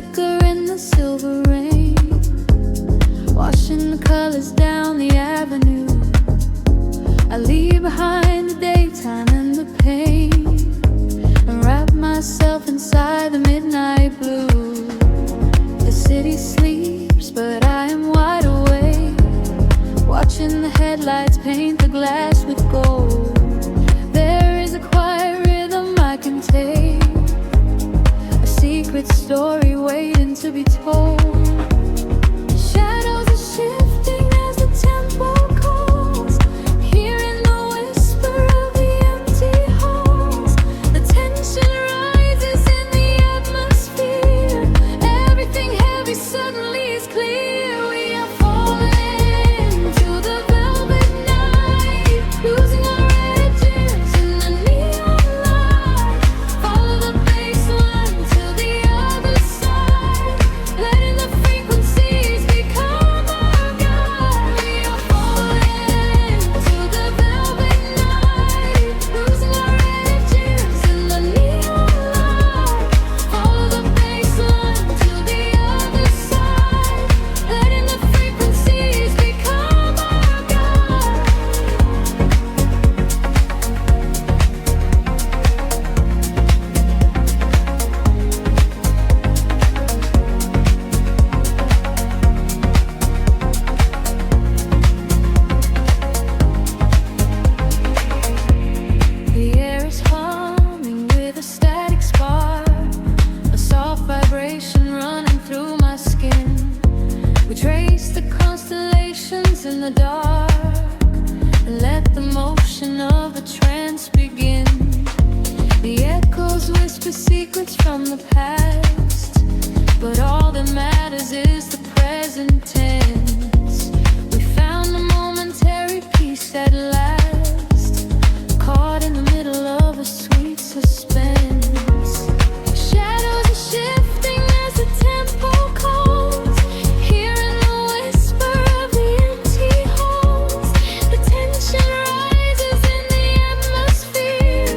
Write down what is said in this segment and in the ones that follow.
flicker in the silver rain, washing the colors down the avenue. I leave behind the daytime and the pain, and wrap myself inside the midnight blue. The city sleeps, but I am wide awake, watching the headlights paint the glass with gold. There is a quiet rhythm I can take, a secret story waiting to be told. Shadows are shifting as the tempo calls, hearing the whisper of the empty halls. The tension rises in the atmosphere, everything heavy suddenly is clear. We are falling to the velvet night, losing our edges in the neon light. Follow the bass line to the other side, letting the frequencies become our guide. We are falling to the velvet night, losing our edges in the neon light. Follow the bass line to the other side, letting the frequencies become our guide. The air is humming with a static spark, a soft vibration running through my skin. We trace the constellations in the dark, and let the motion of the trance begin. The echoes whisper secrets from the past, but all that matters is the present tense. We found a momentary peace at last, caught in the middle of a sweet suspense. Shadows are shifting as the tempo calls, hearing the whisper of the empty halls. The tension rises in the atmosphere,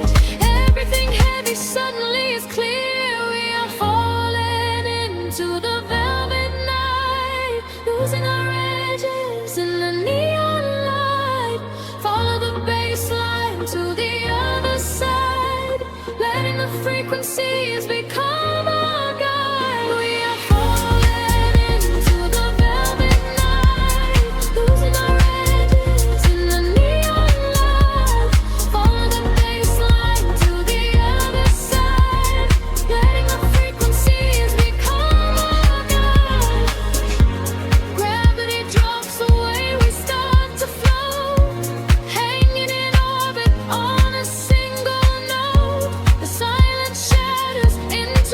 everything heavy suddenly is clear. We are falling into the velvet night, losing our edges in the neon light. Follow the bass line to the other side, letting the frequencies become our guide. We are falling into the velvet night, losing our edges in the neon light. Follow the bass line to the other side, letting the frequencies become our guide. Gravity drops away, we start to float, hanging in orbit on a single note. The silence shatters into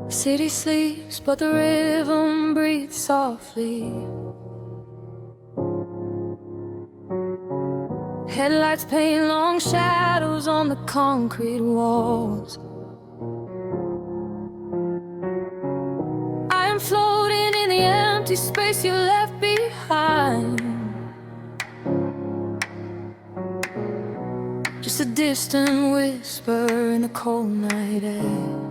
City sleeps, but the rhythm breathes softly. Headlights paint long shadows on the concrete walls. I am floating in the empty space you left behind. Just a distant whisper in the cold night air.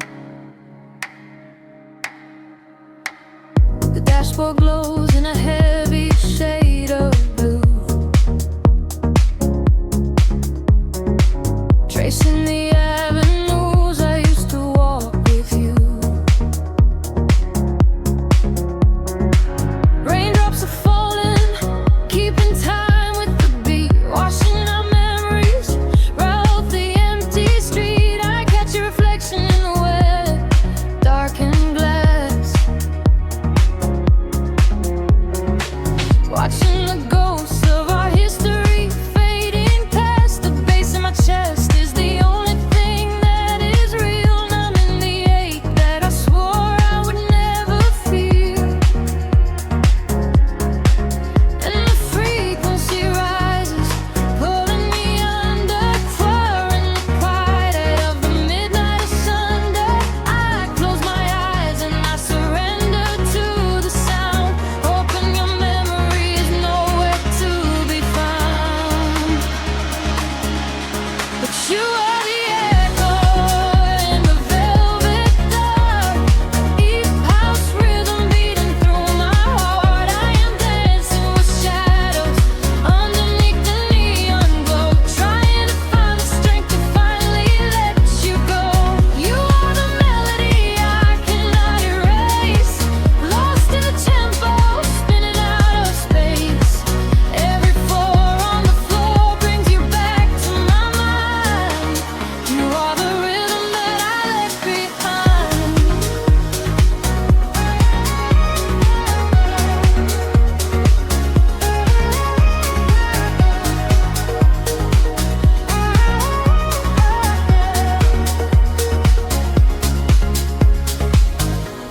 The dashboard glows in a heavy shade of blue, tracing the avenues I used to walk with you. Raindrops are falling, keeping time with the beat, washing our memories right off the empty street. I catch your reflection in the wet, darkened glass, watching the ghosts of our history fading past. The bass in my chest is the only thing that is real, numbing the ache that I swore I would never feel. And the frequency rises, pulling me under, fire in the quiet of the midnight asunder. I close my eyes and I surrender to the sound, hoping your memory is nowhere to be found. But you are the echo in the velvet dark, East House rhythm beating through my heart. I am dancing with shadows underneath the neon glow, trying to find the strength to finally let you go. You are the melody I cannot erase, lost in the tempo, spinning out of space. Every floor on the floor brings you back to my mind. You are the rhythm that I left behind.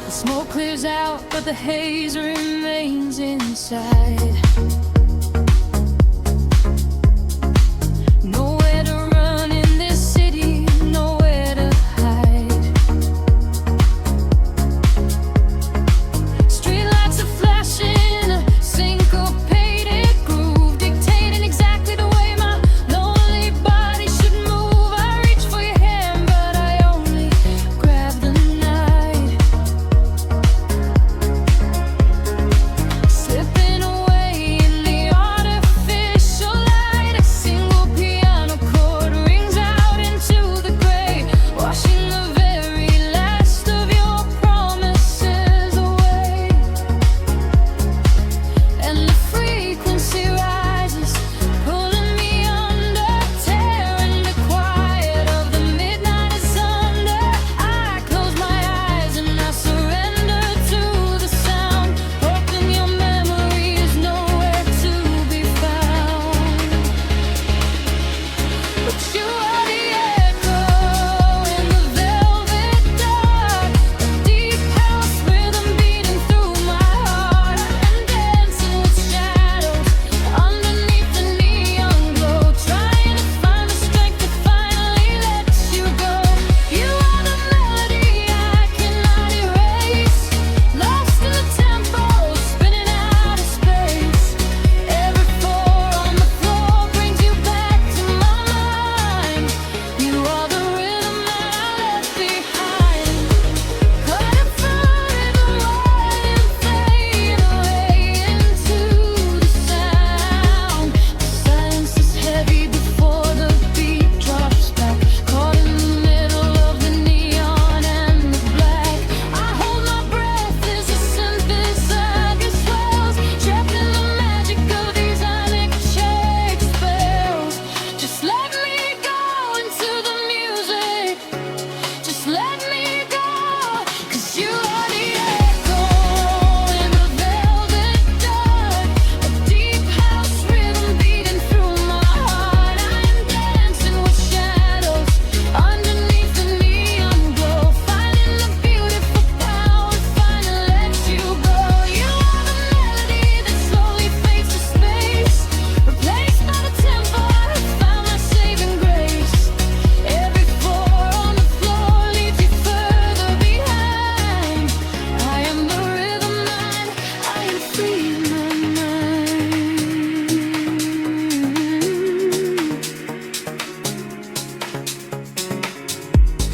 The smoke clears out, but the haze remains inside. Nowhere to run in this city, nowhere to hide. Streetlights are flashing, a syncopated groove, dictating exactly the way my lonely body should move. I reach for your hand, but I only grab the night, slipping away in the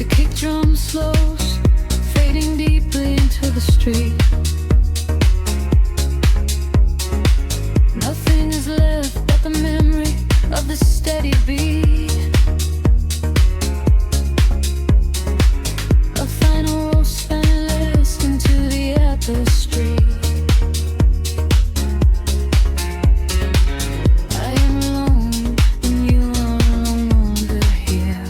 The kick drum slows, fading deeply into the street. Nothing is left but the memory of the steady beat. A final roll spineless into the tapestry. I am alone and you are no longer here.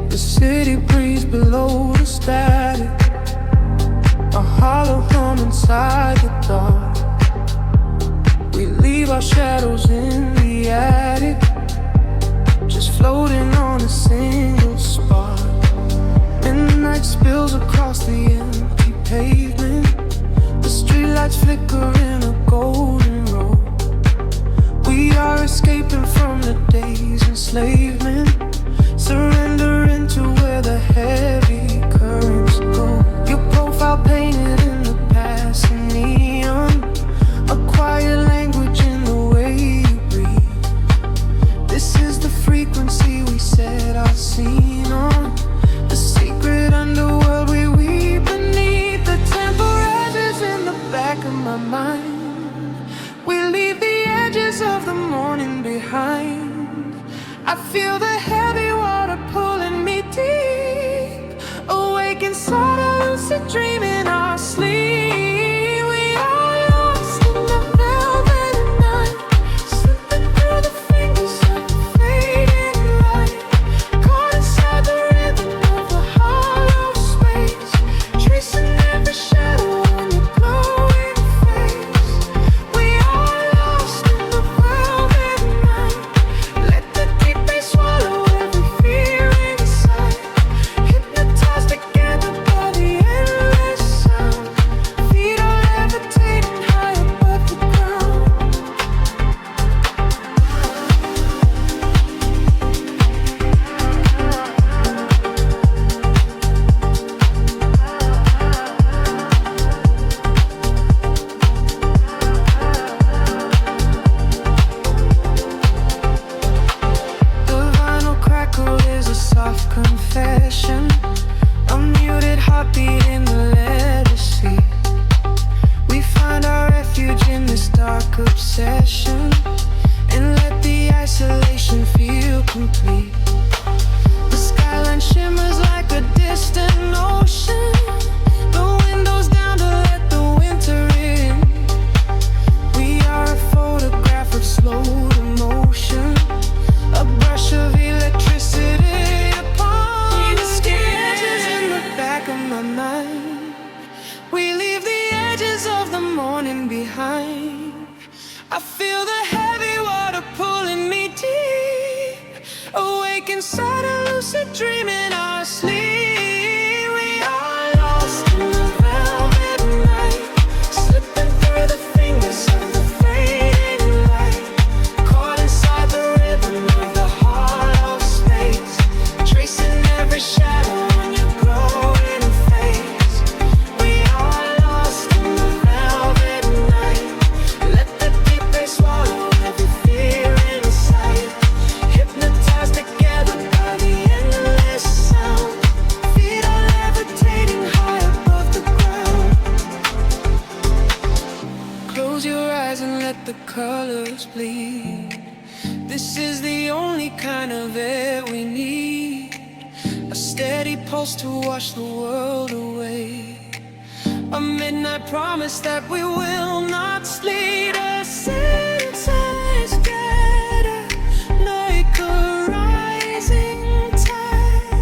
The city breeze below the static, a hollow hum inside the dark. We leave our shadows in the attic, just floating on a single spark. Midnight spills across the empty pavement, the streetlights flicker in a golden row. We are escaping from the day's enslavement, surrendering to where the heavy currents go. Your profile painted in the passing neon, a quiet language in the way you breathe. This is the frequency we set our scene on, the secret underworld we weep beneath. The temperatures in the back of my mind, we leave the edges of the morning behind. I feel the heavy water pulling me deep, awake inside a lucid dream in our sleep. We are lost in the velvet night, slipping through the fingers of the fading light, caught inside the rhythm of the hollow space, tracing every shadow on your glowing face. We are lost in the velvet night, let the deep bass swallow every fear inside, hypnotized together by the endless sound. Feet are levitating high above the ground. The vinyl crackle is a soft confession, a muted heartbeat in the leather seat. We find our refuge in this dark obsession, and let the isolation feel complete. The skyline shimmers like a distant ocean, the windows down to let the winter in. We are a photograph of slow emotion, a brush of electricity upon the sketches in the back of my mind. We leave the edges of the morning behind. I feel the heavy water pulling me deep, awake inside a lucid dream in our sleep. We are lost in the velvet night, slipping through the fingers of the fading light, caught inside the rhythm of the hollow space, tracing every shadow on your glowing face. We are lost in the velvet night, let the deep bass swallow every fear inside, hypnotized together by the endless sound. Feet are levitating high above the ground. Close your eyes and let the colors bleed. This is the only kind of air we need, a steady pulse to wash the world away, a midnight promise that we will not sleep. A synths gather like a rising tide,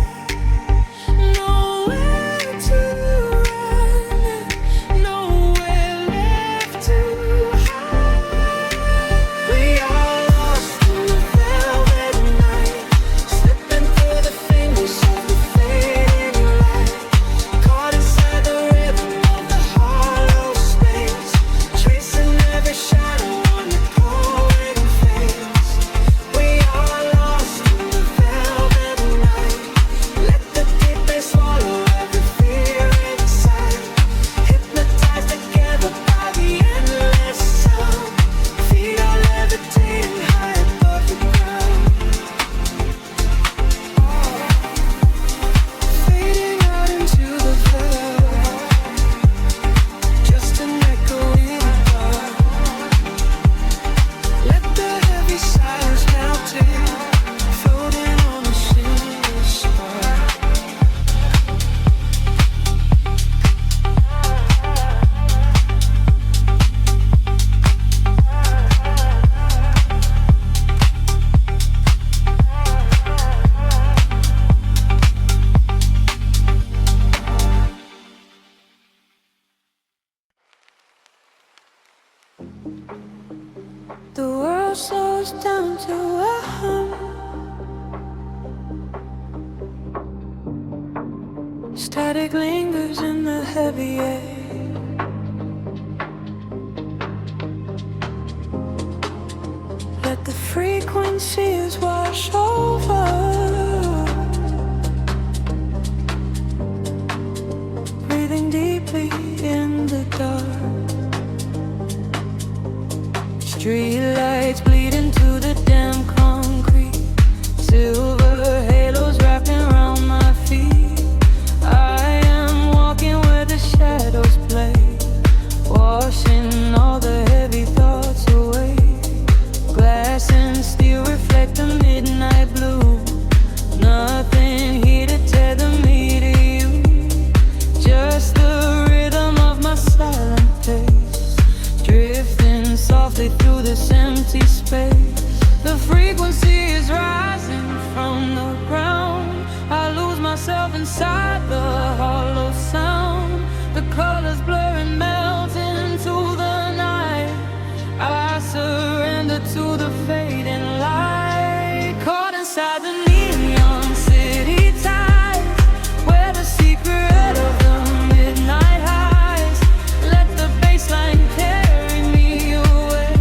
Static lingers in the heavy air. Let the frequencies wash over. Breathing deeply in the dark. Street lights bleed into the damn concrete. Silver halos wrapping around my feet. I am walking where the shadows play, washing all the heavy thoughts away. Glass and steel reflect the midnight blue. Nothing here to tether me to you. Just the rhythm of my silent pace, drifting softly through this empty space. The frequency is rising from the ground. I lose myself inside the hollow sound. The colors blur and melt into the night. I surrender to the fading light. Caught inside the neon city tides, where the secret of the midnight highs. Let the bassline carry me away,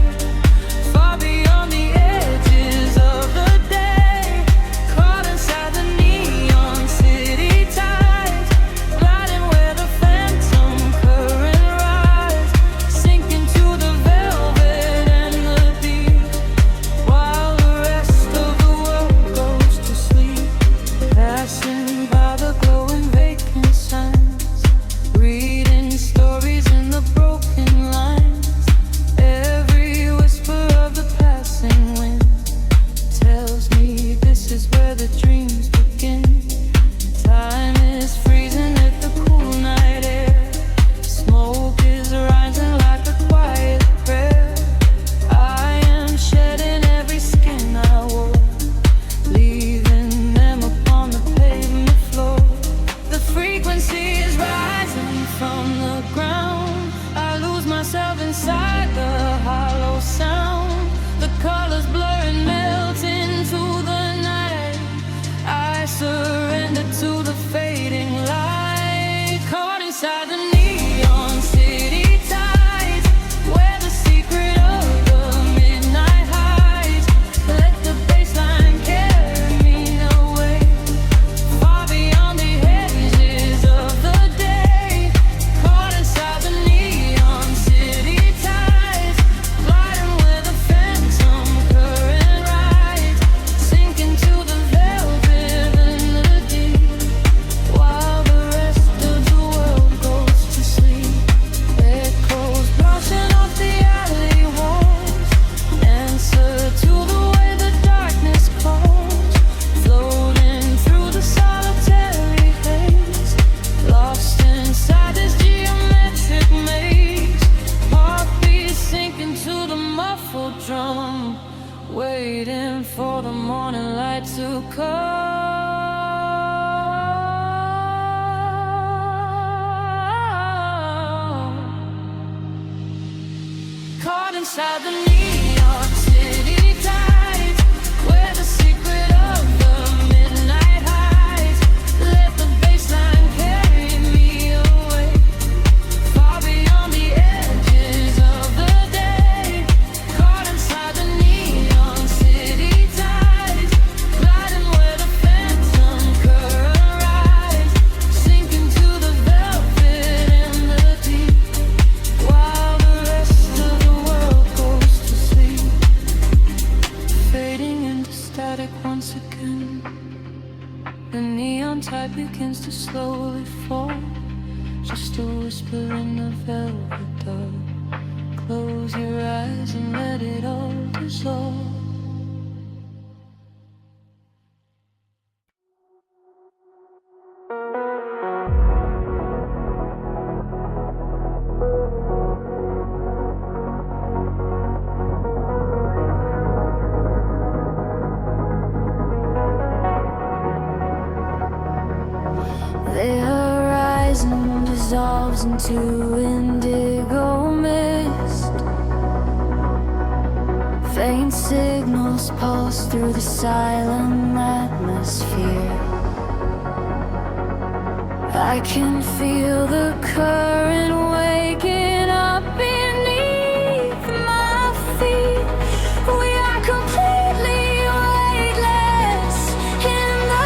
far beyond the edges of the day. Caught inside the neon city tides, gliding where the phantom current rise, sinking to the velvet and the deep, while the rest of the world goes to sleep. Passing by the glowing vacant signs, reading stories in the broken lines. Every whisper of the passing wind tells me this is where the dreams begin. Time is freezing at the cool night air. Smoke is rising like a quiet prayer. I am shedding every skin I wore, leaving them upon the pavement floor. The frequency is rising from the ground. I lose myself inside the hollow sound. The colors blur and melt into the night. I surrender to the fading light. Caught inside the neon city tides, where the secret of the midnight hides. Let the bassline carry me away, far beyond the edges of the day. Caught inside the neon city tides, gliding where the phantom current rides, sinking to the velvet and the deep, while the rest of the world goes to sleep. Echoes bouncing off the alley walls, answer to the way the darkness calls, floating through the solitary haze, lost inside this geometric maze. Heartbeats sinking to the muffled drum, waiting for the morning light to come. Caught inside the neon city tides, where the secret of the midnight hides. Let the bassline carry me away, far beyond the edges of the day. Caught inside the neon city tides, gliding where the phantom current rides, sinking to the velvet and the deep, while the rest of the world goes to sleep. Fading into static once again, the neon tide begins to slowly fall. Just a whisper in the velvet dark. Close your eyes and let it all dissolve. The horizon dissolves into indigo mist. Faint signals pulse through the silent atmosphere. I can feel the current waking up beneath my feet. We are completely weightless in the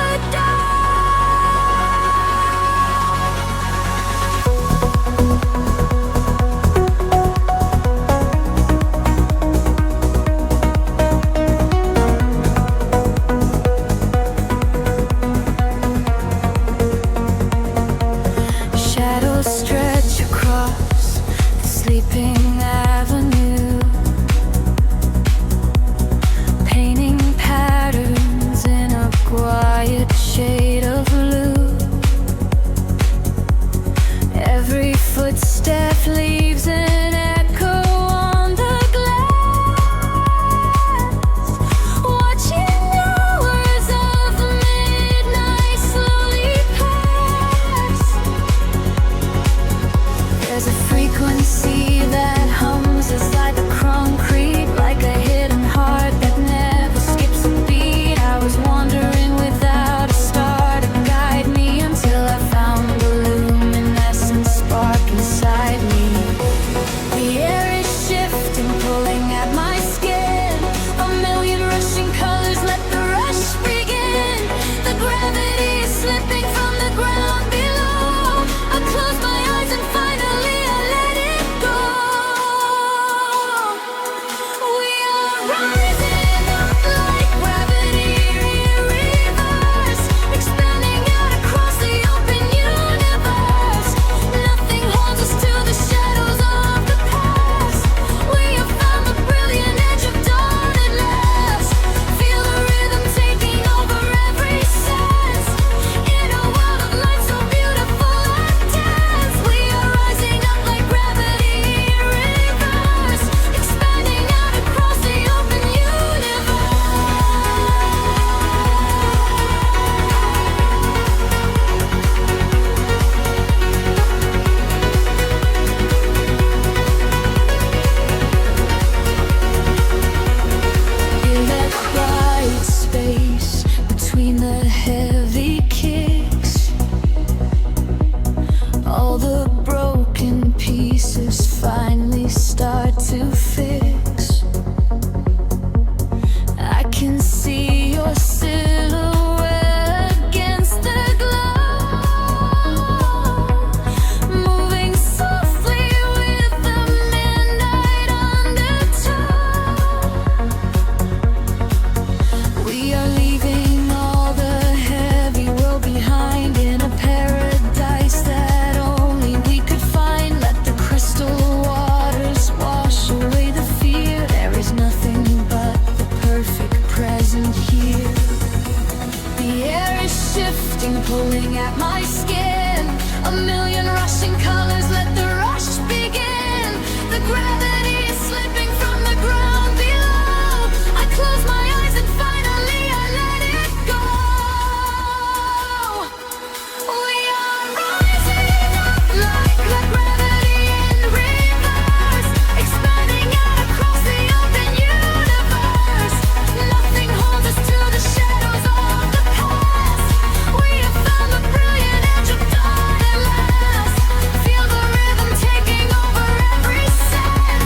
shadows stretch across the sleeping avenue, painting patterns in a quiet shade of blue. Every footstep leaves an echo on the glass, watching hours of midnight slowly pass. There's a frequency that hums inside the concrete, like a hidden heart that never skips a beat. I was wandering without a star to guide me until I found the luminescent spark inside me. The air is shifting, pulling at my skin. A million rushing colors, let the rush begin. The gravity is slipping from the ground below. I close my eyes and finally I let it go. We are rising up like gravity in reverse, expanding out across the open universe. Nothing holds us to the shadows of the past. We have found the brilliant edge of dawn at last. Feel the rhythm taking over every sense. In a world of light so beautiful and dense, we are rising up like gravity in reverse, expanding out across the open universe. In that quiet space between the heavy kicks, all the broken pieces finally start to fix. I can see your silhouette against the glow, moving softly with the midnight undertow. We are leaving all the heavy world behind in a paradise that only we could find. Let the crystal waters wash away the fear. There is nothing but the perfect present here. The air is shifting, pulling at my skin. A million rushing colors, let the rush begin. The gravity is slipping from the ground below. I close my eyes and finally I let it go. We are rising up like gravity in reverse, expanding out across the open universe. Nothing holds us to the shadows of the past. We have found the brilliant edge of dawn at last. Feel the rhythm taking over every sense.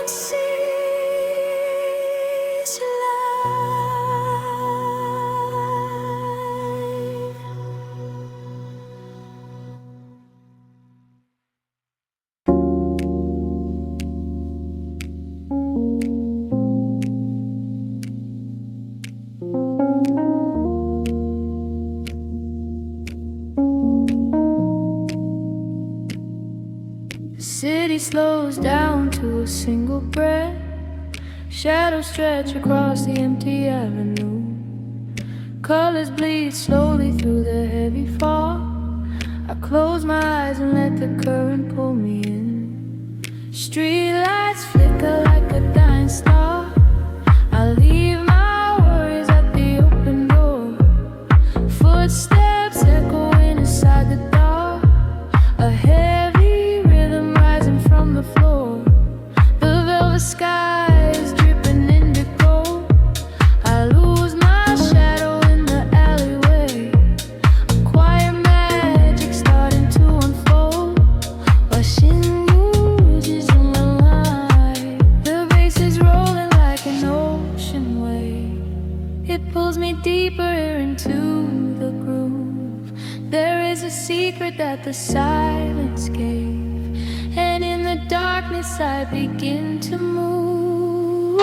sees light. The city slows down to a single breath. Shadows stretch across the empty avenue. Colors bleed slowly through the heavy fog. I close my eyes and let the current pull me in. Street lights flicker like a dying star. I leave my worries at the open door. Footsteps echoing inside the dark. A heavy rhythm rising from the floor. The velvet sky is dripping indigo. I lose my shadow in the alleyway. A quiet magic starting to unfold. Washing bruises in my life. The bass is rolling like an ocean wave. It pulls me deeper into the groove. There is a secret that the silence gave, and in the darkness I begin to move.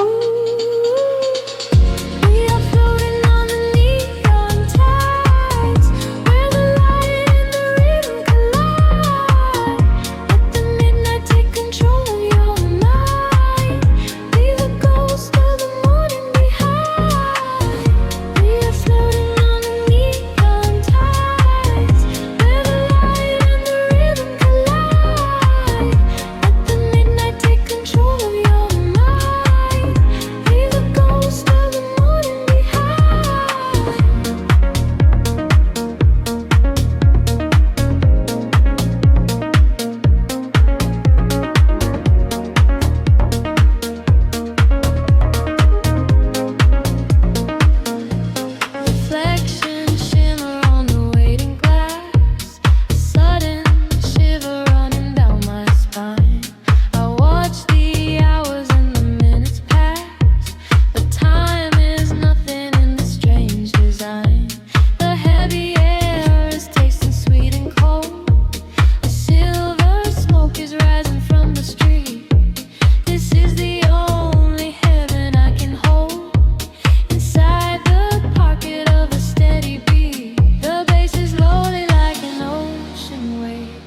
We are floating on the neon tides, where the light and the rhythm collide. Let the midnight take control of your mind. Leave the ghost of the morning behind. We are floating on the neon tides, where the light and the rhythm collide. Let the midnight take control of your mind. Leave the ghost of the morning behind. Reflections shimmer on the waiting glass. A sudden shiver running down my spine. I watch the hours and the minutes pass, but time is nothing in this strange design. The heavy air is tasting sweet and cold. The silver smoke is rising from the street. This is the only heaven I can hold. Inside the pocket of a steady beat, the bass is lonely like an ocean wave.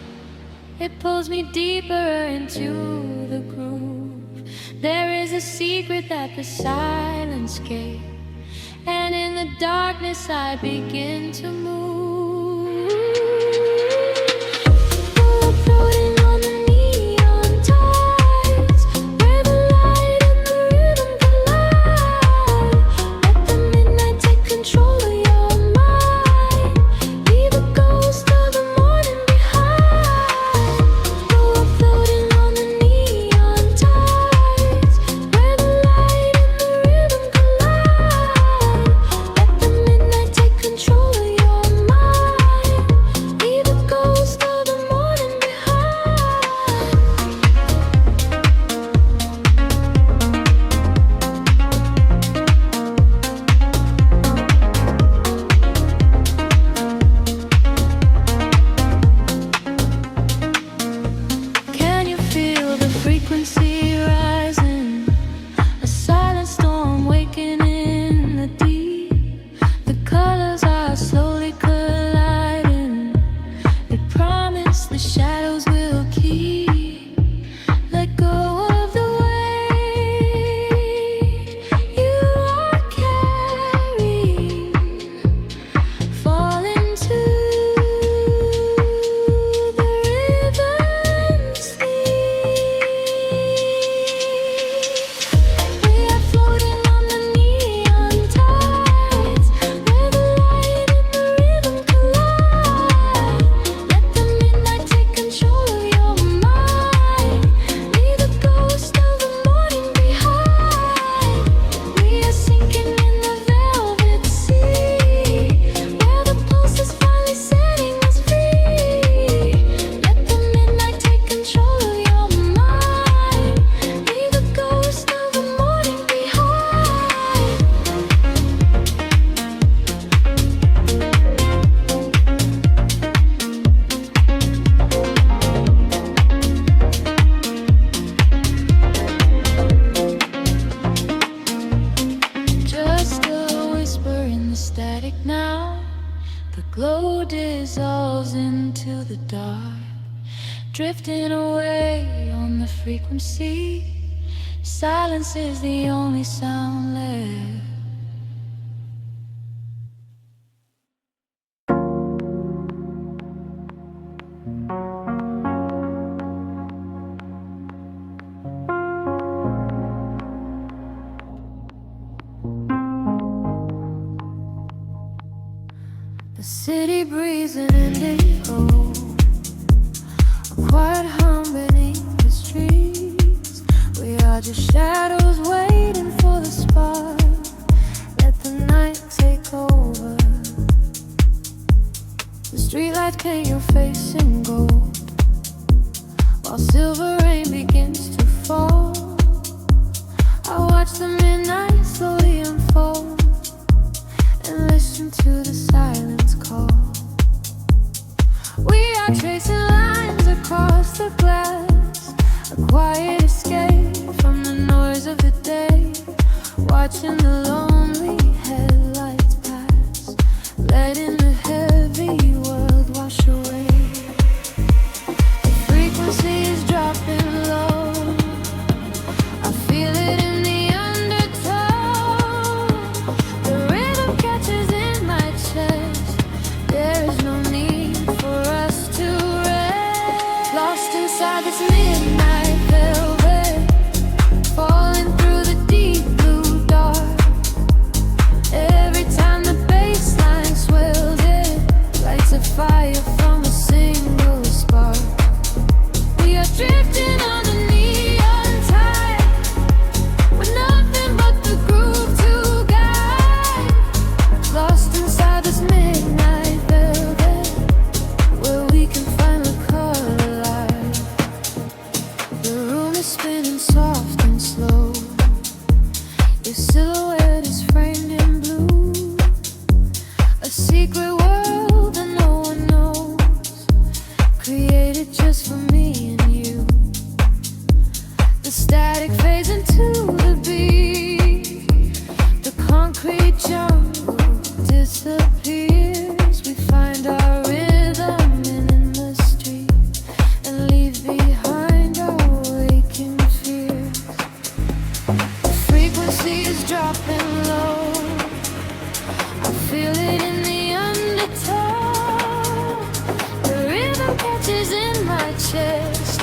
It pulls me deeper into the groove. There is a secret that the silence gave, and in the darkness I begin to move. We're floating on the neon tides, where the light and the rhythm collide. Let the midnight take control of your mind. Leave the ghost of the morning behind. We're floating on the neon tides, where the light and the rhythm collide. Let the midnight take control of your mind. glow dissolves into the dark, drifting away on the frequency. Silence is the only sound left. The city breathes an indigo, a quiet hum beneath the streets. We are just shadows waiting for the spark. Let the night take over. The streetlights paint your face in gold, while silver rain begins to fall. I watch the midnight slowly unfold and listen to the silence call. We are tracing lines across the glass, a quiet escape from the noise of the day, watching the lonely headlights pass, letting the heavy world wash away. The frequency is dropping low, I feel it in the undertow. The rhythm catches in my chest, there is no need for us to rest. Lost inside this midnight velvet, falling through the deep blue dark. Every time the bass line swells, it lights a fire from a single spark. We are drifting on the neon tide, with nothing but the groove to guide. Lost inside this midnight velvet, where we can find the color light. The room is spinning soft and slow, your silhouette is framed in blue, a secret world that no one knows, created just for me and you. The static fades into the beat, the concrete jungle disappears. We find our rhythm in the street and leave behind our waking fears. The frequency is dropping low, I feel it in the undertow. The rhythm catches in my chest,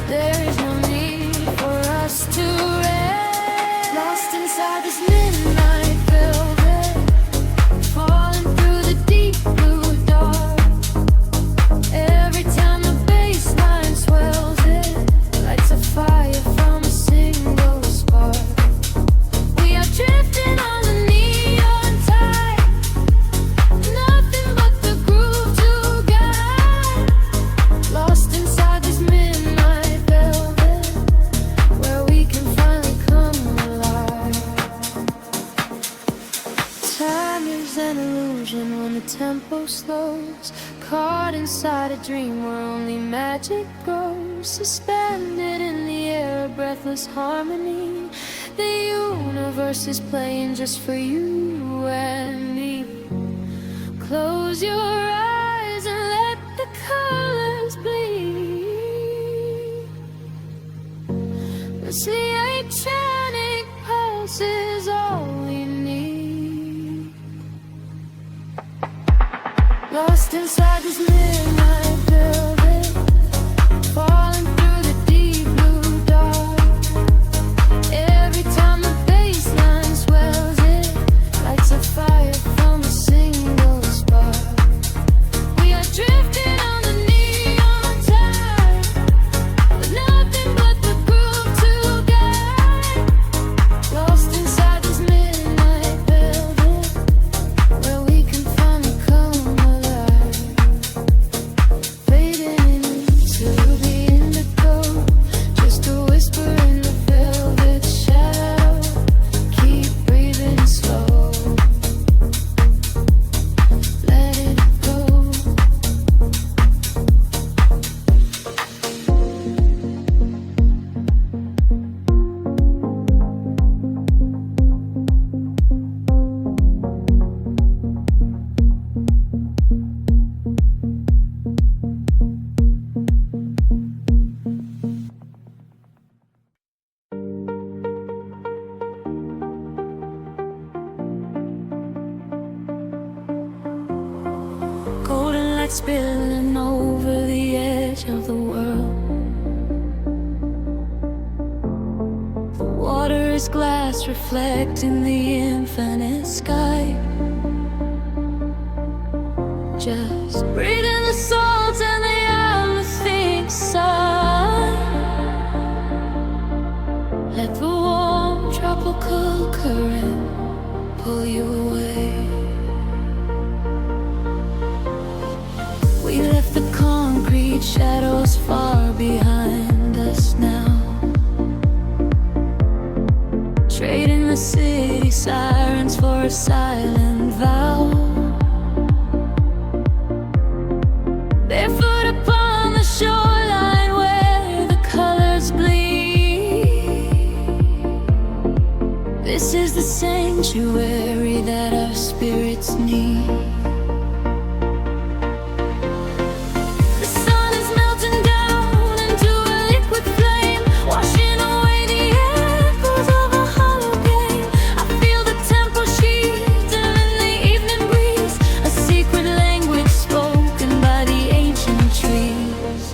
there is no need for us to rest. Lost inside this midnight velvet, falling through the deep blue dark. Every time the bass line swells, it lights a fire from a single spark. We are drifting on the neon tide, nothing but the groove to guide. Lost inside this midnight velvet, where we can finally come alive. Time is an illusion when the tempo slows, caught inside a dream where only magic grows. Suspended in the air, a breathless harmony. The universe is playing just for you and me. Close your eyes and let the colors bleed. The oceanic pulse is all we need. Lost inside this midnight velvet, falling through the deep blue dark. Every time the bass line swells, it lights a fire from a single spark. We are drifting on the neon tide, with nothing but the groove to guide. Lost inside this midnight velvet, where we can finally come alive. light spilling over the edge of the world. The water is glass reflecting the infinite sky. Just breathe in the salt and the everything sigh. Let the warm tropical current pull you away. We left the concrete shadows far behind us now, trading the city sirens for a silent vow. Barefoot upon the shoreline where the colors bleed. This is the sanctuary that our spirits need. The sun is melting down into a liquid flame, washing away the echoes of a hollow game. I feel the temple sheathing in the evening breeze, a secret language spoken by the ancient trees.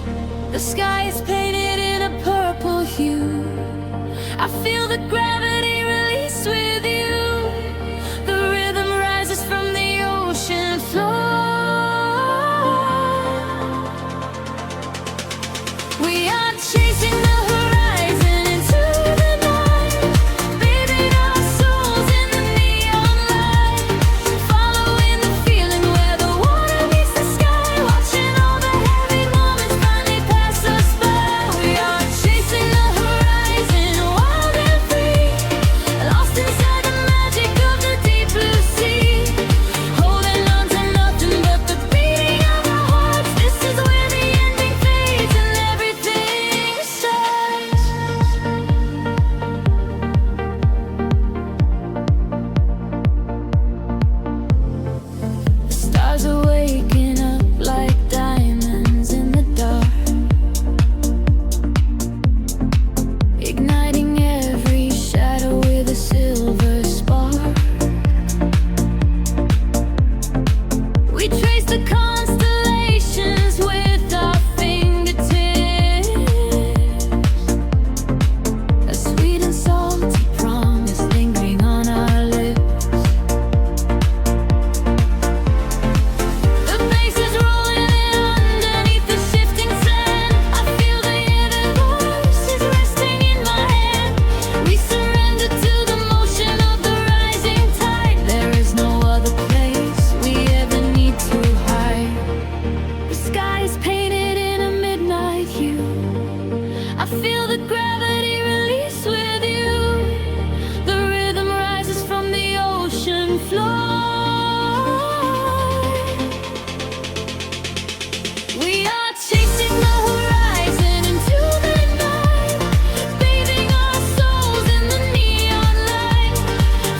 The sky is painted in a purple hue. I feel the gravity release with you. The rhythm rises from the ocean floor. We are chasing the horizon into the night, bathing our souls in the neon light, following the feeling where the water meets the sky, watching all the heavy moments finally pass us by. We are chasing the horizon, wild and free, lost inside the magic of the deep blue sea, holding on to nothing but the beating of our hearts. This is where the ending fades and everything starts. The stars are waking up like diamonds in the dark, igniting every shadow with a silver spark. We trace the constellations with our fingertips, a sweet and salty promise lingering on our lips. The bass is rolling in underneath the shifting sand. I feel the universe is resting in my hand. We surrender to the motion of the rising tide. There is no other place we ever need to hide. The sky is painted in a midnight hue. I feel the gravity release with you. The rhythm rises from the ocean floor. We are chasing the horizon into the night, bathing our souls in the neon light,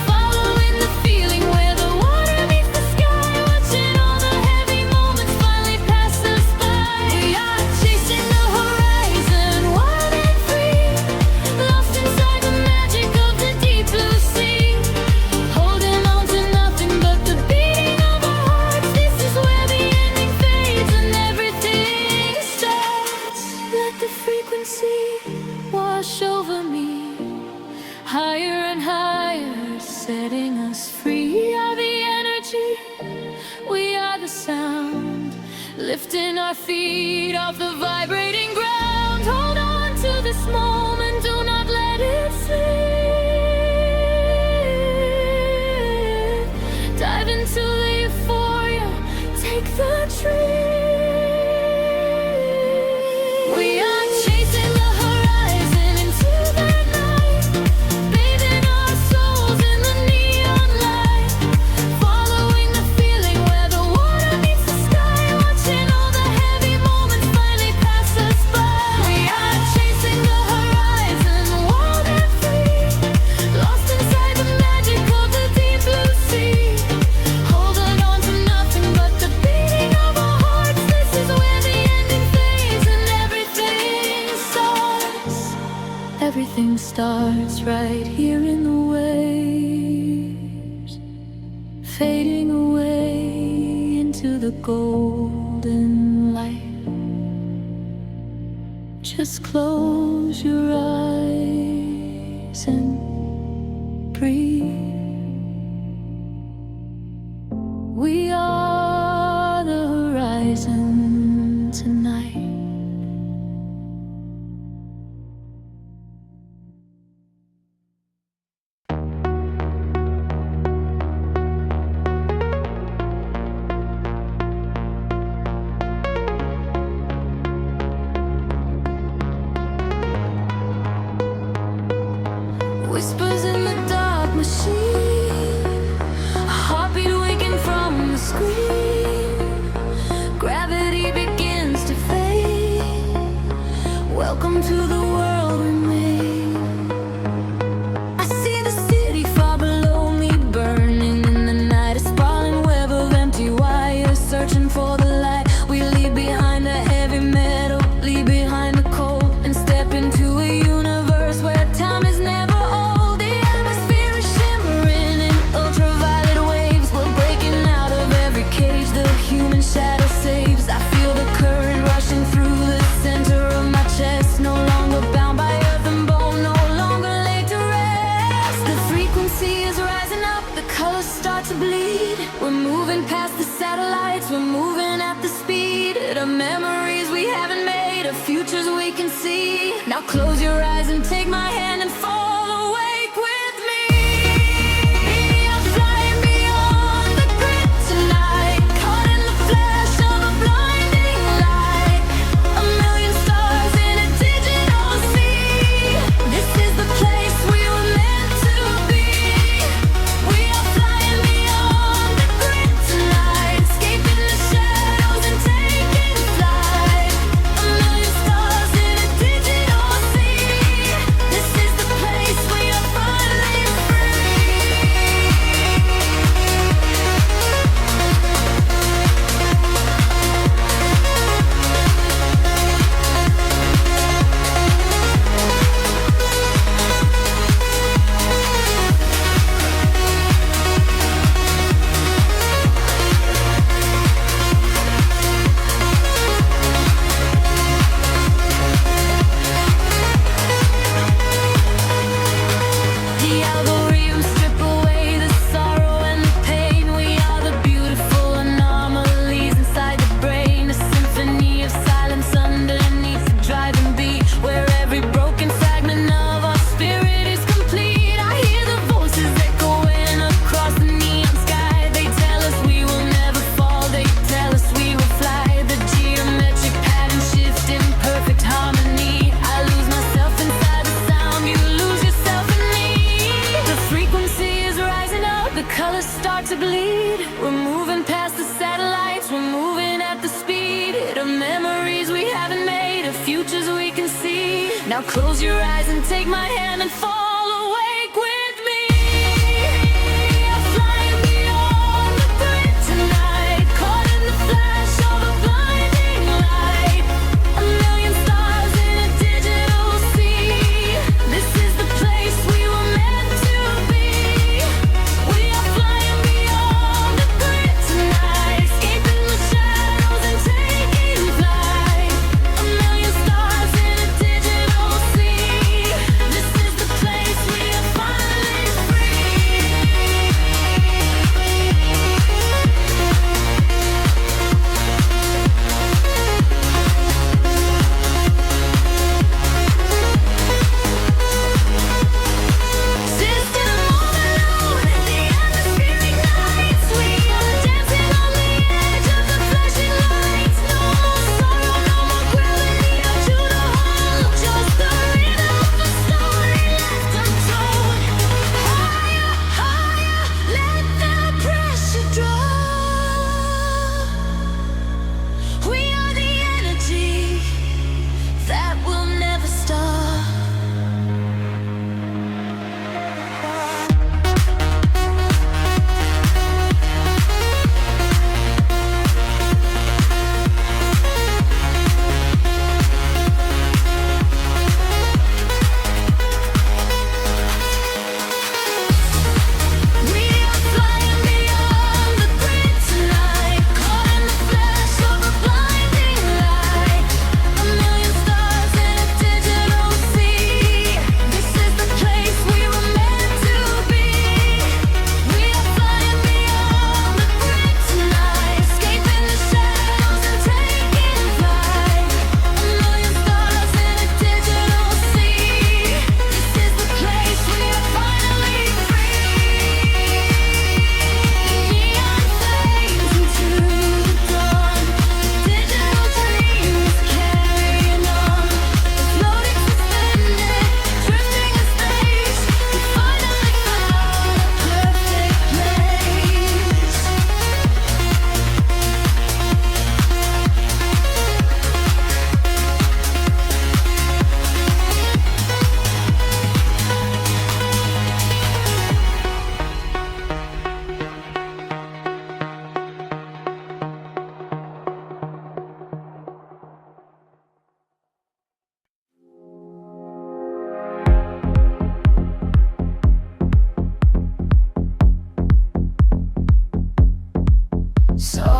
following the feeling where the water meets the sky, watching all the heavy moments finally pass us by. We are chasing the horizon, wild and free, lost inside the magic of the deep blue sea, holding on to nothing but the beating of our hearts. This is where the ending fades and everything starts. Let the frequency wash over me, higher and higher, setting us free. We are the energy, we are the sound, lifting our feet off the vibrating ground. Hold on to this moment, do not let it slip. Dive into the euphoria, take the trip. We are chasing the horizon into the night, bathing our souls in the neon light, following the feeling where the water meets the sky, watching all the heavy moments finally pass us by. We are chasing the horizon, wild and free, lost inside the magic of the deep blue sea, holding on to nothing but the beating of our hearts. This is where the ending fades and everything starts. Everything starts right here in the waves, fading away into the golden breathe. We are the horizon tonight. Whispers in the dark machine, a heartbeat waking from the screen. Gravity begins to fade. Welcome to the world we made. I see the city far below me, burning in the night. A sprawling web of empty wires, searching for the light. We leave behind the heavy metal, leave behind the cold, and step into a universe where time is never. Shadow saves. I feel the current rushing through the center of my chest. No longer bound by earth and bone, no longer laid to rest. The frequency is rising up, the colors start to bleed. We're moving past the satellites, we're moving at the speed of memories we haven't made, of futures we can see. Now close your eyes and take my hand and fall awake with me. I'm flying beyond the grid tonight, caught in the flash of a blinding light. A million stars in a digital sea. This is the place we were meant to be. We are flying beyond the grid tonight, escaping the shadows and taking flight. A million stars in a digital sea. This is the place we are finally free. The algorithms strip away the sorrow and the pain. We are the beautiful anomalies inside the brain, a symphony of silence underneath the driving beat, where every broken fragment of our spirit is complete. I hear the voices echoing across the neon sky. They tell us we will never fall, they tell us we will fly. The geometric pattern shift in perfect harmony. I lose myself inside the sound, you lose yourself in me. The frequency is rising up, the colors start to bleed. We're moving past the satellites, we're moving at the speed of memories we haven't made, of futures we can see. Now close your eyes and take my hand and fall awake with me. I'm flying beyond the grid tonight, caught in the flash of a blinding light. A million stars in a digital sea. This is the place we were meant to be. We are flying beyond the grid tonight, escaping the shadows and taking flight. A million stars in a digital sea. This is the place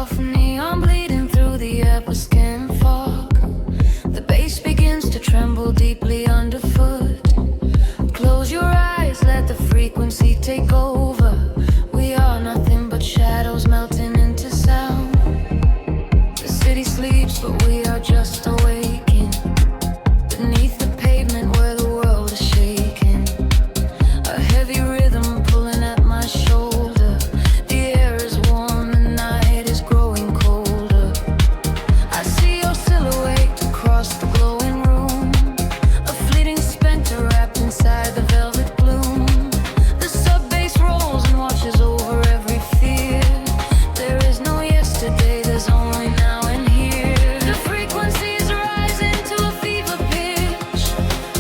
soft neon bleeding through the air with skin fog. The bass begins to tremble deeply underfoot. Close your eyes, let the frequency take over. We are nothing but shadows melting into sound. The city sleeps, but we are just awaking beneath the pavement where the world is shaking. A heavy rhythm pulling at my shoulder. The air is warm, the night is growing colder. I see your silhouette across the glowing room, a fleeting specter wrapped inside the velvet gloom. The sub-bass rolls and washes over every fear. There is no yesterday, there's only now and here. The frequencies rise into a fever pitch.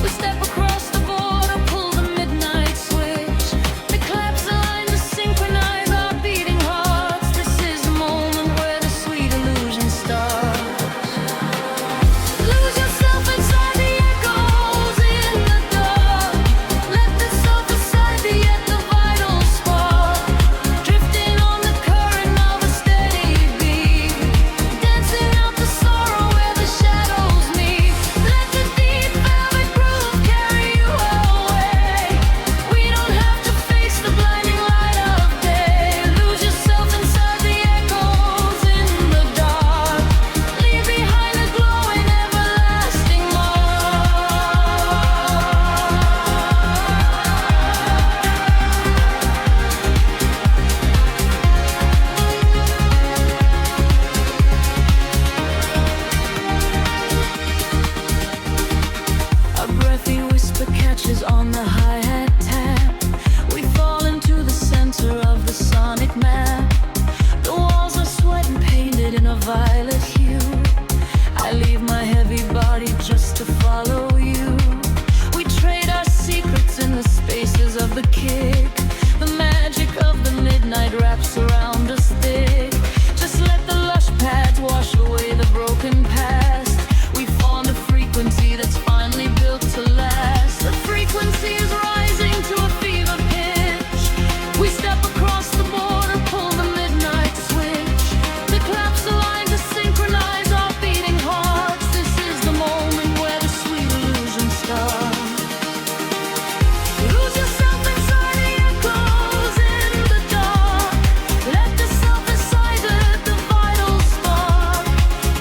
We step across the border, pull the midnight switch. The claps align to synchronize our beating hearts. This is the moment where the sweet illusion starts. Lose yourself inside the echoes in the dark. Let the self aside be at the vital spark. Drifting on the current of a steady beat. Dancing out the sorrow where the shadows meet. Let the deep velvet groove carry you away. We don't have to face the blinding light of day. Lose yourself inside the echoes in the dark. Leave behind the glowing everlasting A breathy whisper catches on the hi-hat tap. We fall into the center of the sonic map. The walls are sweat and painted in a violet hue. I leave my heavy body just to follow you. We trade our secrets in the spaces of the kick. The magic of the midnight wraps around us thick. Just let the lush pads wash away the broken past. We found a frequency that's finally built to last. The frequency is rising to a fever pitch. We step across the border, pull the midnight switch. The claps align to synchronize our beating hearts. This is the moment where the sweet illusion starts. Lose yourself inside the echoes in the dark. Let the self aside, let the vital spark.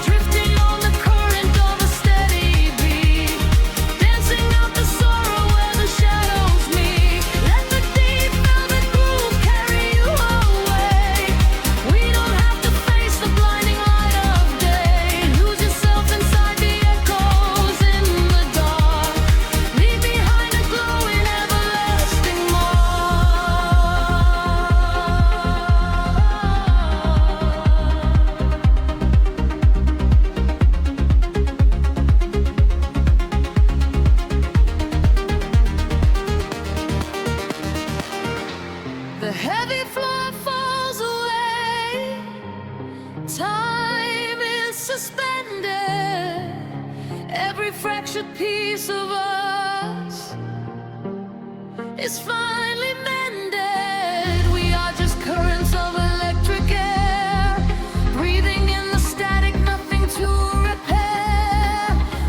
Drifting on the current of a steady beat. Dancing out the sorrow where the shadows meet. Let the deep velvet groove carry you away. We don't have to face the blinding light of day. Lose yourself inside the echoes in the dark. Leave behind a glowing everlasting mark. The heavy floor falls away. Time is suspended. Every fractured piece of us is finally mended. We are just currents of electric air, breathing in the static, nothing to repair.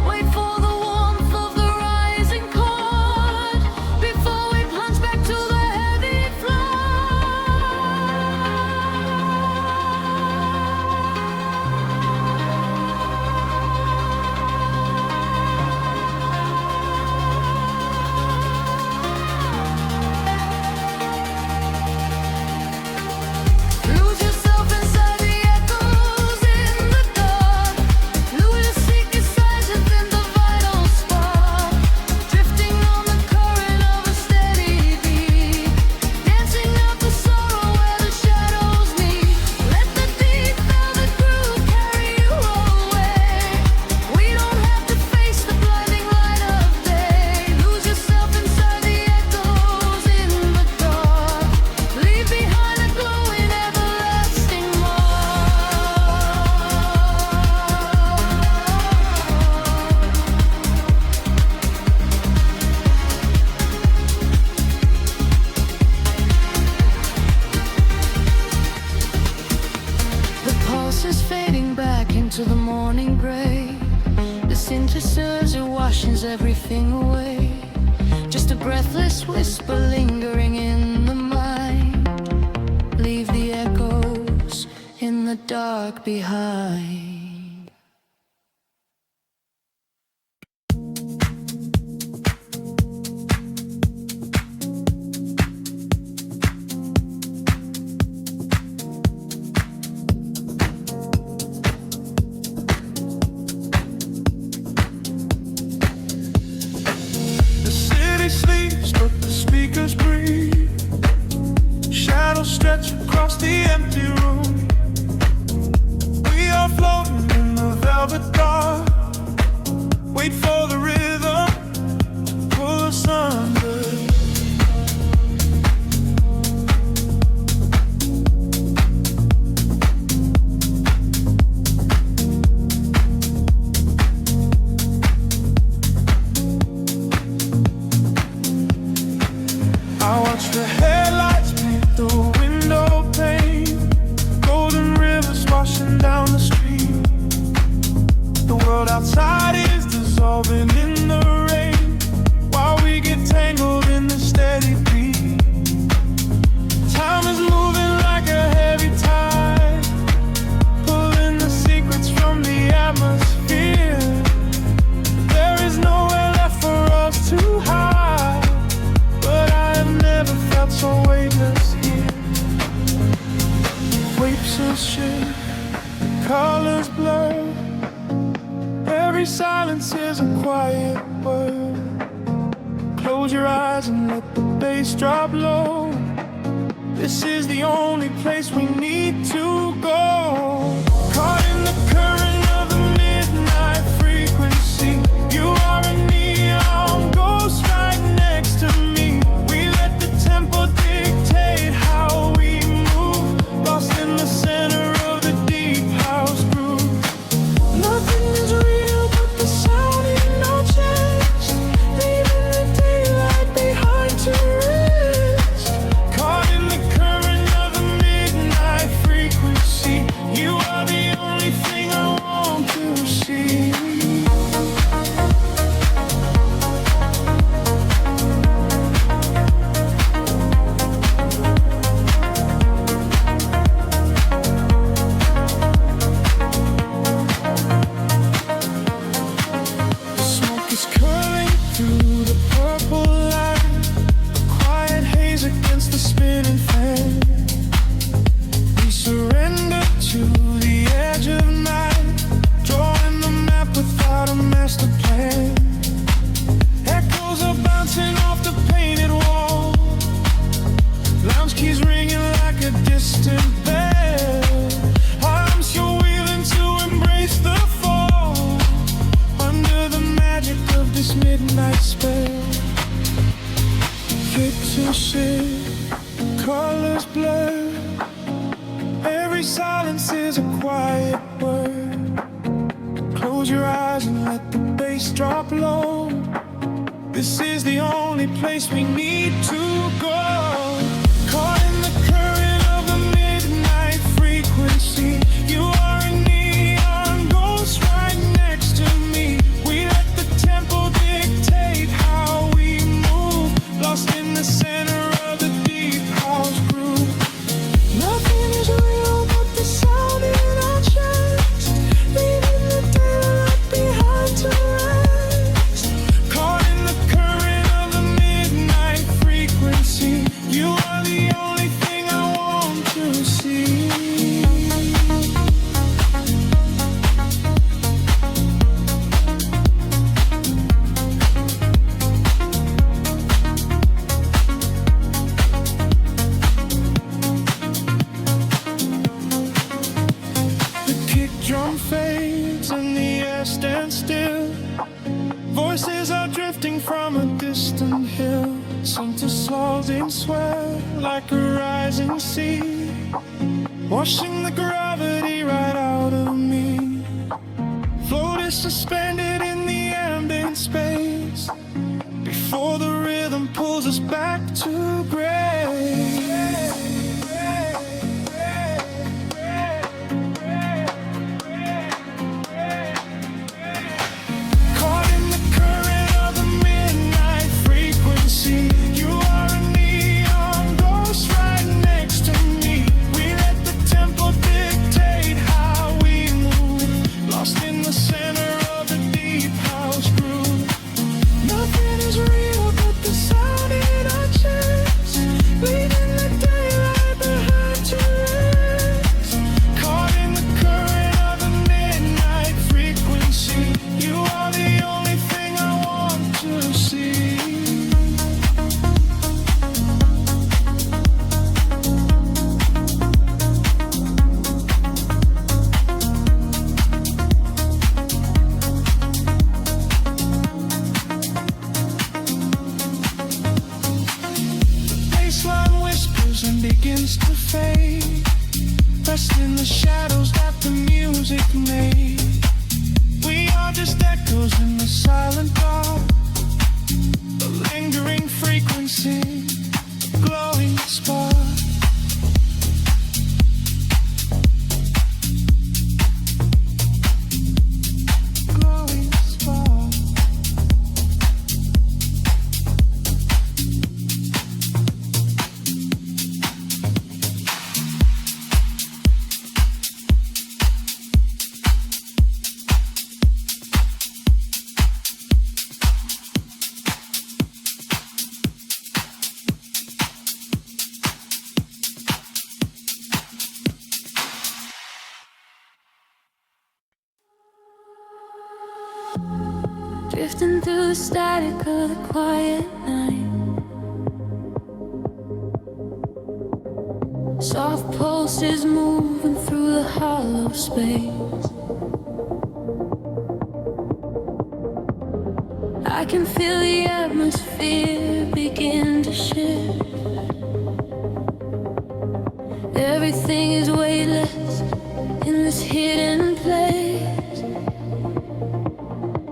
Wait for the warmth of the rising chord before we plunge back to the heavy floor. morning gray. The synthesizers are washing everything away. Just a breathless whisper lingering in the mind. Leave the echoes in the dark behind. The city sleeps, but the speakers breathe. Shadows stretch across the empty room. We are floating in the velvet dark. Wait for the rhythm to pull us under. I watch the headlights paint the window pane. Golden rivers washing down the street. The world outside is dissolving in the rain, while we get tangled in the steady beat. Time is moving like a heavy tide, pulling the secrets from the atmosphere. There is nowhere left for us to hide, but I have never felt so weightless here. Waves of shit, colors blur. Every silence is a quiet word. Close your eyes and let the bass drop low. This is the only place we need to go. Caught in the current of the midnight frequency. You are a neon ghost right next to me. We let the tempo dictate how we move, lost in the center of the deep house groove. Nothing is real but the sound in our chest, leaving the daylight behind to rest. Caught in the current of the midnight frequency. You are the only thing I want to see. The smoke is curling through the purple light, a quiet haze against the spinning fan. We surrender to the edge of night, drawing the map without a master plan. Echoes are bouncing off the painted wall, lounge keys ringing like a distant bell. Arms you're wheeling to embrace the fall, under the magic of this midnight spell. Picture shift, colors blur. Every silence is a quiet word. Close your eyes and let the bass drop low. This is the only place we need to go. Caught in the current of the midnight frequency. You are a neon ghost right next to me. We let the tempo dictate how we move, lost in the center of the deep house groove. Nothing is real but the sound in our chest, leaving the daylight behind to rest. Caught in the current of the midnight frequency. You are the only thing I want to see. The kick drum fades and the air stands still. Voices are drifting from a distant hill. Synths in sweat like a rising sea, washing the gravity right out of me. Float is suspended in the ambient space, before the rhythm pulls us back to gray. begins to fade, rest in the shadows that the music made. We are just echoes in the silent dark, a lingering frequency, glowing spark. Drifting through the static of the quiet night, soft pulses moving through the hollow space. I can feel the atmosphere begin to shift. Everything is weightless in this hidden place.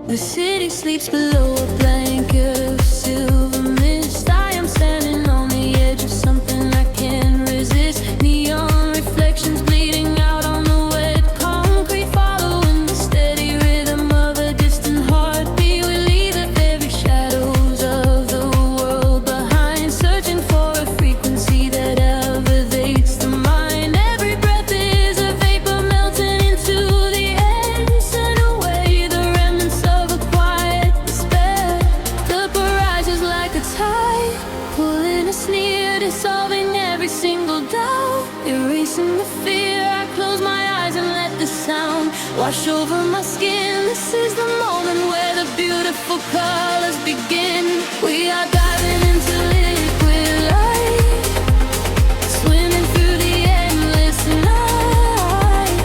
The city sleeps below a blanket of silver mist. I am standing on the edge of something I can't resist. Neon reflections bleeding out on the wet concrete, following the steady rhythm of a distant heartbeat. We leave the very shadows of the world behind, searching for a frequency that elevates the mind. Every breath is a vapor melting into the air, send away the remnants of a quiet despair. The barrage is like a tide, pulling us near, dissolving every single doubt, erasing the fear. I close my eyes and let the sound wash over my skin. This is the moment where the beautiful colors begin. We are diving into liquid light, swimming through the endless night,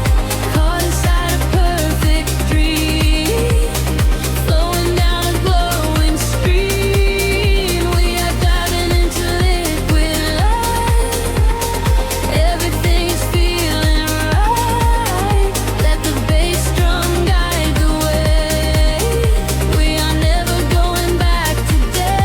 caught inside a perfect dream, flowing down a glowing stream. We are diving into liquid light, everything is feeling right. Let the bass drum guide the way. We are never going back today.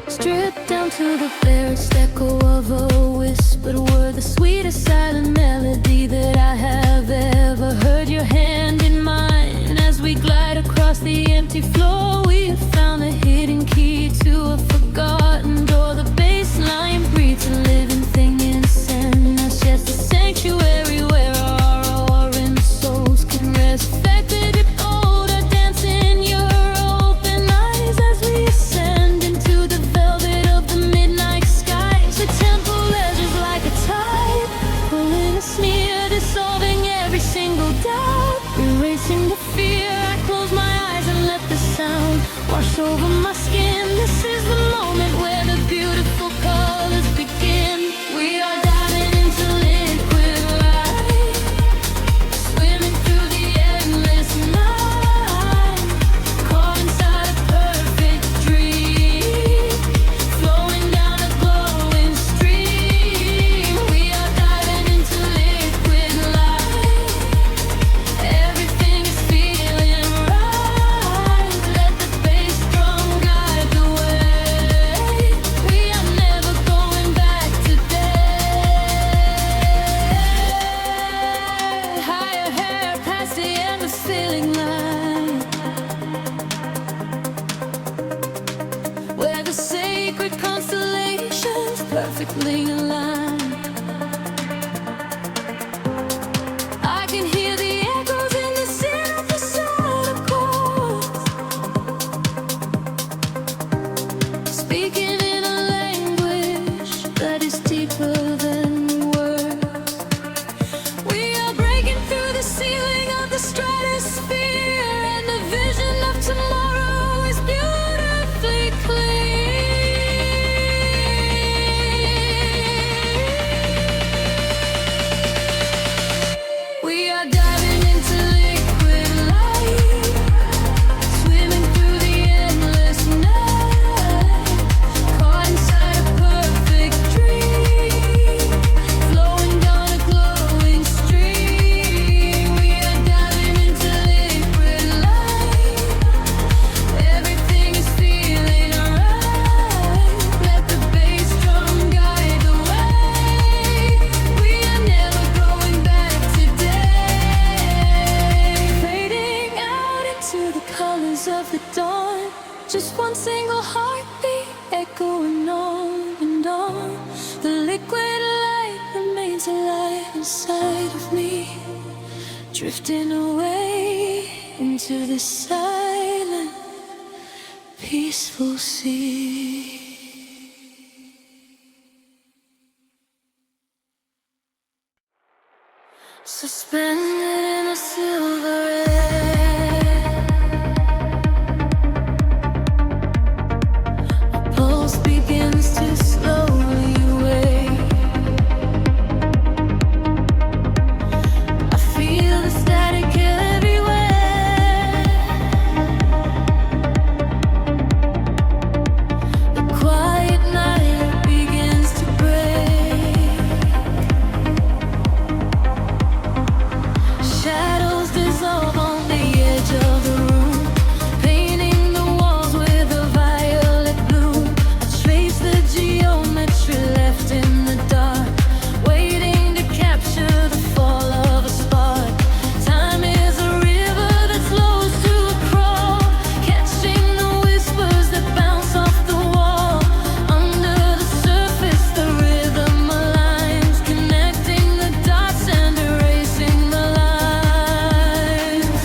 Stripped down to the barest echo of a whispered word, the sweetest silent melody that I have ever heard. Your hand in mine as we glide across the empty floor. We have found the hidden key to a forgotten door. The bass line breathes a living thing inside us, yes, a sanctuary where our roaring souls can rest. Affected if odor dance in your open eyes as we ascend into the velvet of the midnight skies. The temple ledges like a tide, pulling us near, dissolving every single doubt, erasing the fear. I close my eyes and let the sound wash over my skin. This is the moment where the beautiful colors begin. We are diving into liquid light, swimming through the endless night, caught inside a perfect dream, flowing down a glowing stream. We are diving into liquid light, everything is feeling right. Let the bass drum guide the way. We are never going back today. Higher hair past the endless feeling line, where the sacred constellations perfectly align. I can hear the echoes in the synthesizer chords, speaking in a language that is deeper than words. We are breaking through the ceiling of the stratosphere, and the vision of tomorrow is beautifully clear. inside of me, drifting away into the silent, peaceful sea. Suspended in a silver air, my pulse begins to slowly wake. I feel the static everywhere. The quiet night begins to break. Shadows dissolve on the edge of the room, painting the walls with a violet bloom. I trace the geometry left in the dark, waiting to capture the fall of a spark. Time is a river that slows to a crawl, catching the whispers that bounce off the wall. Under the surface, the rhythm aligns, connecting the dots and erasing the lines.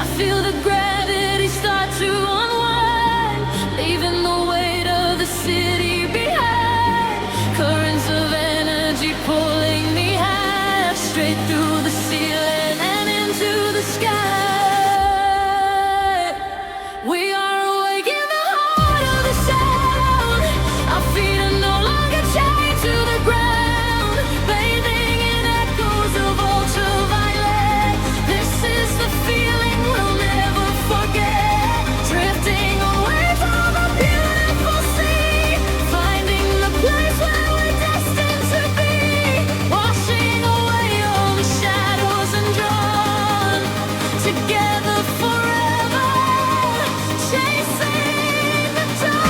I feel the gravity start to unwind, leaving the weight of the city behind. Currents of energy pulling me high, straight through the ceiling and into the sky. We are awake in the heart of the sound. Our feet are no longer chained to the ground, bathing in echoes of ultraviolet. This is the feeling we'll never forget, drifting away from a beautiful sea, finding the place where we're destined to be, washing away all the shadows and drawn together forever, chasing the dawn.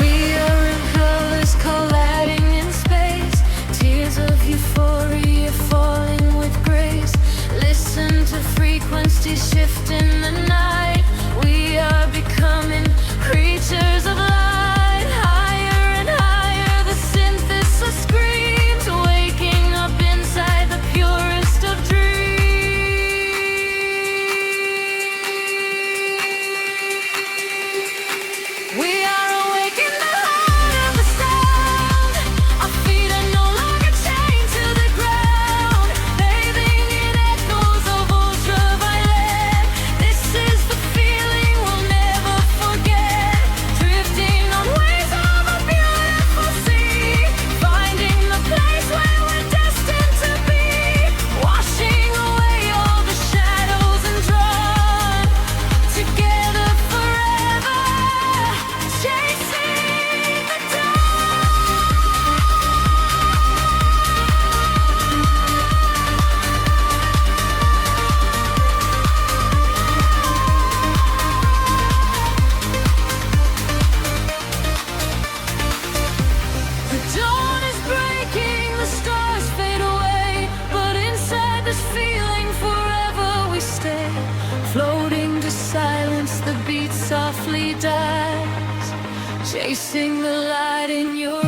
We are in colors colliding in space, tears of euphoria falling with grace. Listen to frequencies shift in the night. We are becoming creatures of light. Higher and higher, the synthesis screams, waking up inside the purest of dreams. We are awake in the heart of the sound. Our feet are no longer chained to the ground, bathing in echoes of ultraviolet. This is the feeling we'll never forget, drifting on waves of a beautiful sea, finding the place where we're destined to be, washing away all the shadows and drawn together forever, chasing the dawn. The dawn is breaking, the stars fade away, but inside this feeling forever we stay, floating to silence, the beat softly dies, chasing the light in your